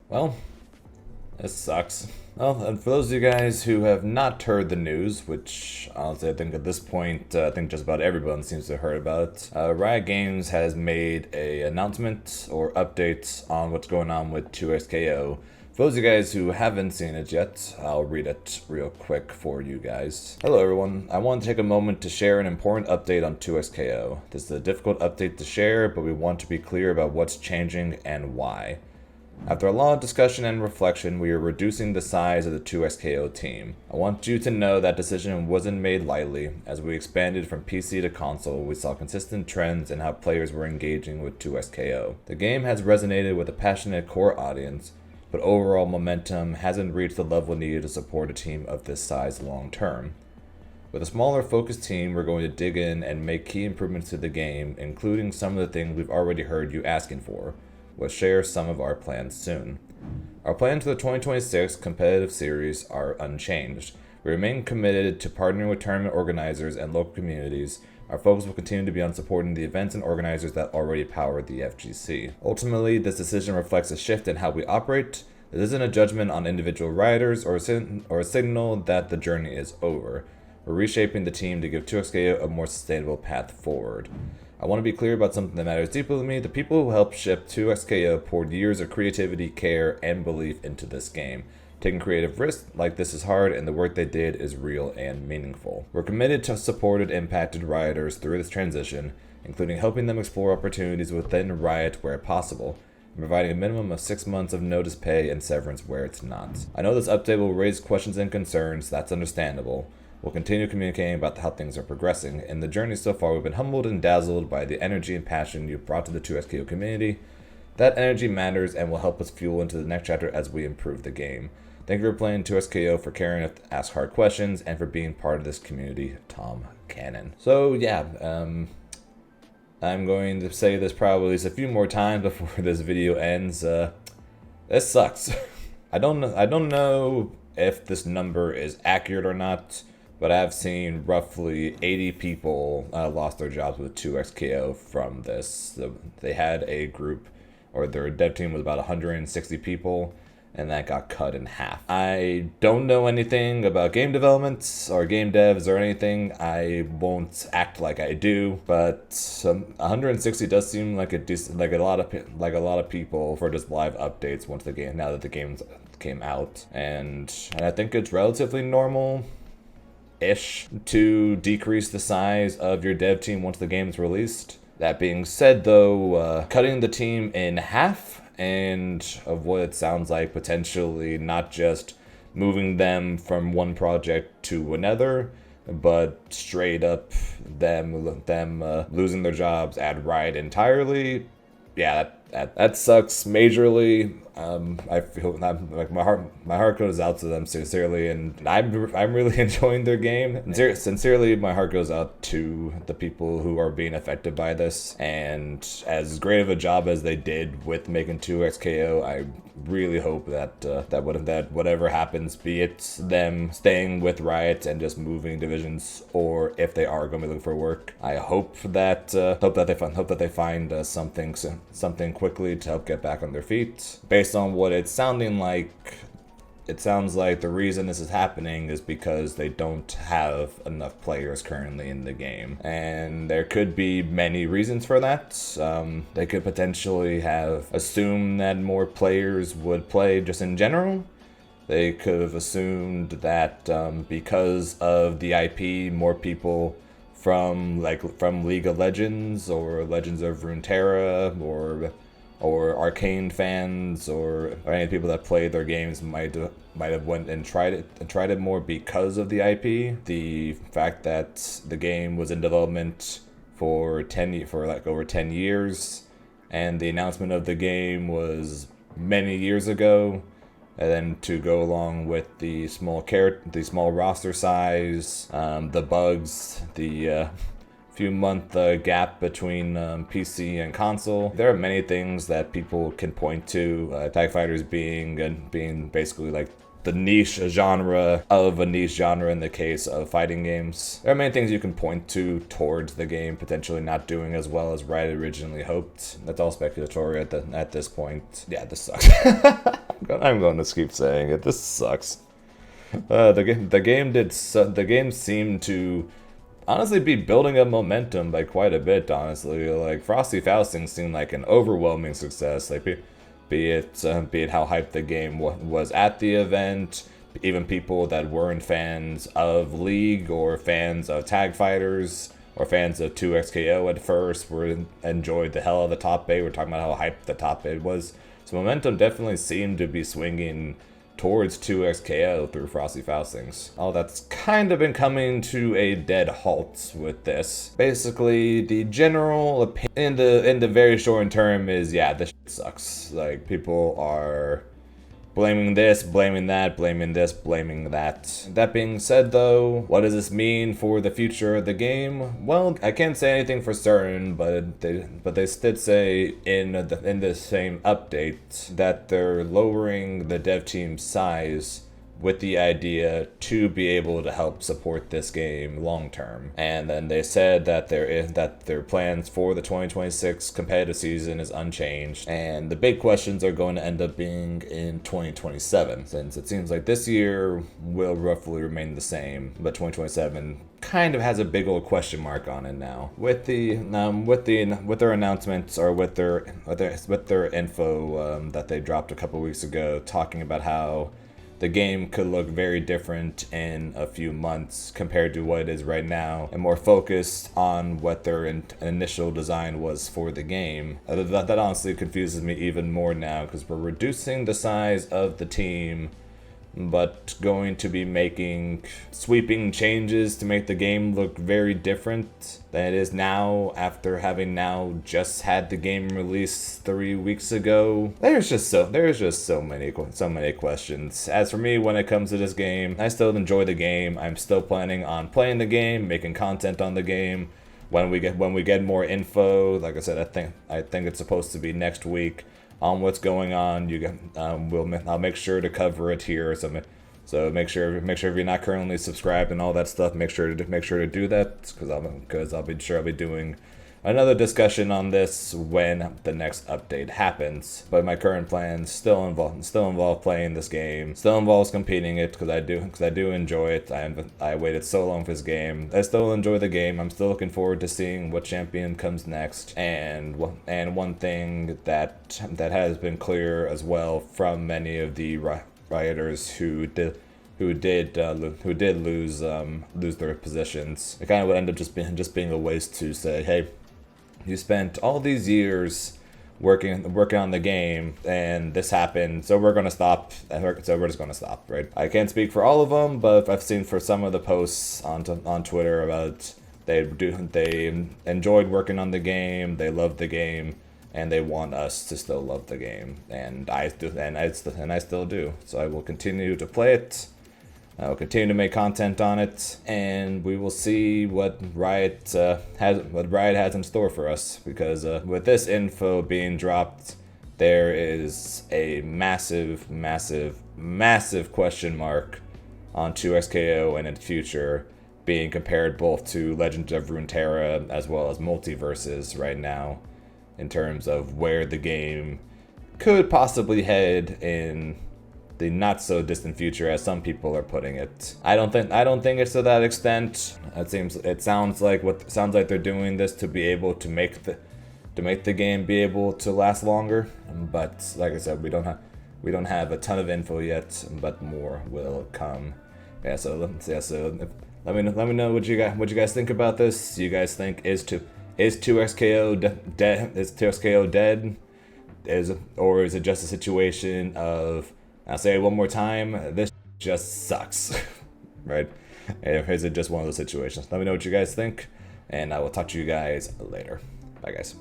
Well, this sucks. Well, and for those of you guys who have not heard the news, which honestly I think at this point, I think just about everyone seems to have heard about it, Riot Games has made a announcement or updates on what's going on with 2XKO. For those of you guys who haven't seen it yet, I'll read it real quick for you guys. Hello everyone, I want to take a moment to share an important update on 2XKO. This is a difficult update to share, but we want to be clear about what's changing and why. After a lot of discussion and reflection, we are reducing the size of the 2XKO team. I want you to know that decision wasn't made lightly. As we expanded from PC to console, we saw consistent trends in how players were engaging with 2XKO. The game has resonated with a passionate core audience, but overall momentum hasn't reached the level needed to support a team of this size long term. With a smaller focused team, we're going to dig in and make key improvements to the game, including some of the things we've already heard you asking for. We'll share some of our plans soon. Our plans for the 2026 competitive series are unchanged. We remain committed to partnering with tournament organizers and local communities. Our focus will continue to be on supporting the events and organizers that already power the FGC. Ultimately, this decision reflects a shift in how we operate. This isn't a judgment on individual riders or a signal that the journey is over. We're reshaping the team to give 2XKO a more sustainable path forward. I want to be clear about something that matters deeply to me. The people who helped ship 2XKO poured years of creativity, care, and belief into this game. Taking creative risks like this is hard, and the work they did is real and meaningful. We're committed to supported impacted rioters through this transition, including helping them explore opportunities within Riot where possible, and providing a minimum of 6 months of notice pay and severance where it's not. I know this update will raise questions and concerns, that's understandable. We'll continue communicating about how things are progressing. In the journey so far, we've been humbled and dazzled by the energy and passion you've brought to the 2XKO community. That energy matters and will help us fuel into the next chapter as we improve the game. Thank you for playing 2XKO, for caring enough to ask hard questions, and for being part of this community, Tom Cannon. So yeah, I'm going to say this probably at least a few more times before this video ends. This sucks. I don't know if this number is accurate or not, but I've seen roughly 80 people lost their jobs with 2XKO from this. So they had a group, or their dev team was about 160 people, and that got cut in half. I don't know anything about game development or game devs or anything. I won't act like I do, but 160 does seem like a lot of people for just live updates now that the game came out, and I think it's relatively normal to decrease the size of your dev team once the game is released. That being said though, cutting the team in half and of what it sounds like potentially not just moving them from one project to another, but straight up them losing their jobs at Riot entirely, yeah, that sucks majorly. I feel like my heart goes out to them sincerely, and I'm really enjoying their game. Sincerely, my heart goes out to the people who are being affected by this. And as great of a job as they did with making 2XKO, I really hope that whatever happens, be it them staying with Riot and just moving divisions, or if they are going to be looking for work, I hope that they find something quickly to help get back on their feet. Based on what it's sounding like, it sounds like the reason this is happening is because they don't have enough players currently in the game. And there could be many reasons for that. They could potentially have assumed that more players would play just in general. They could have assumed that because of the IP, more people from League of Legends or Legends of Runeterra or Arcane fans or any people that played their games might have went and tried it more because of the IP. The fact that the game was in development for over 10 years, and the announcement of the game was many years ago, and then to go along with the small roster size, the bugs, the few-month gap between PC and console. There are many things that people can point to. Tag Fighters being basically like the niche genre of a niche genre in the case of fighting games. There are many things you can point to towards the game potentially not doing as well as Riot originally hoped. That's all speculatory at this point. Yeah, this sucks. I'm going to keep saying it. This sucks. The game seemed to honestly be building up momentum by quite a bit. Honestly, like Frosty Fausting seemed like an overwhelming success. Like be it how hyped the game was at the event. Even people that weren't fans of League or fans of Tag Fighters or fans of 2XKO at first enjoyed the hell of the top 8. We're talking about how hyped the top 8 was. So momentum definitely seemed to be swinging towards 2XKO through Frosty Faustings. All that's kind of been coming to a dead halt with this. Basically, the general opinion in the very short term is, yeah, this shit sucks. Like, people are blaming this, blaming that, blaming this, blaming that. That being said, though, what does this mean for the future of the game? Well, I can't say anything for certain, but they did say in the same update that they're lowering the dev team's size with the idea to be able to help support this game long term. And then they said that their plans for the 2026 competitive season is unchanged, and the big questions are going to end up being in 2027, since it seems like this year will roughly remain the same, but 2027 kind of has a big old question mark on it now. With their announcements, or with their info that they dropped a couple weeks ago, talking about how the game could look very different in a few months compared to what it is right now, and more focused on what their initial design was for the game. That honestly confuses me even more now, because we're reducing the size of the team, but going to be making sweeping changes to make the game look very different than it is now, after having now just had the game released 3 weeks ago. There's just so many questions. As for me, when it comes to this game, I still enjoy the game. I'm still planning on playing the game, making content on the game. When we get more info, like I said, I think it's supposed to be next week on what's going on. I'll make sure to cover it here. So make sure if you're not currently subscribed and all that stuff, make sure to do that, because I'll be doing another discussion on this when the next update happens. But my current plans still involve playing this game, still involves competing it, because I do enjoy it. I waited so long for this game. I still enjoy the game. I'm still looking forward to seeing what champion comes next. And one thing that has been clear as well from many of the rioters who did lose their positions, it kind of would end up just being a waste to say, hey, you spent all these years working on the game, and this happened, so we're gonna stop. So we're just gonna stop, right? I can't speak for all of them, but I've seen for some of the posts on Twitter about they enjoyed working on the game, they loved the game, and they want us to still love the game, and I still do. So I will continue to play it. I will continue to make content on it, and we will see what Riot has in store for us. Because with this info being dropped, there is a massive, massive, massive question mark on 2XKO and its future, being compared both to Legends of Runeterra as well as Multiverses right now, in terms of where the game could possibly head in the not so distant future, as some people are putting it. I don't think it's to that extent. It sounds like they're doing this to be able to make the game be able to last longer. But like I said, we don't have a ton of info yet, but more will come. So let me know what you guys think about this. You guys think is 2XKO dead? Is 2XKO dead? Or is it just a situation of, I'll say it one more time, this just sucks, right? Or is it just one of those situations? Let me know what you guys think, and I will talk to you guys later. Bye, guys.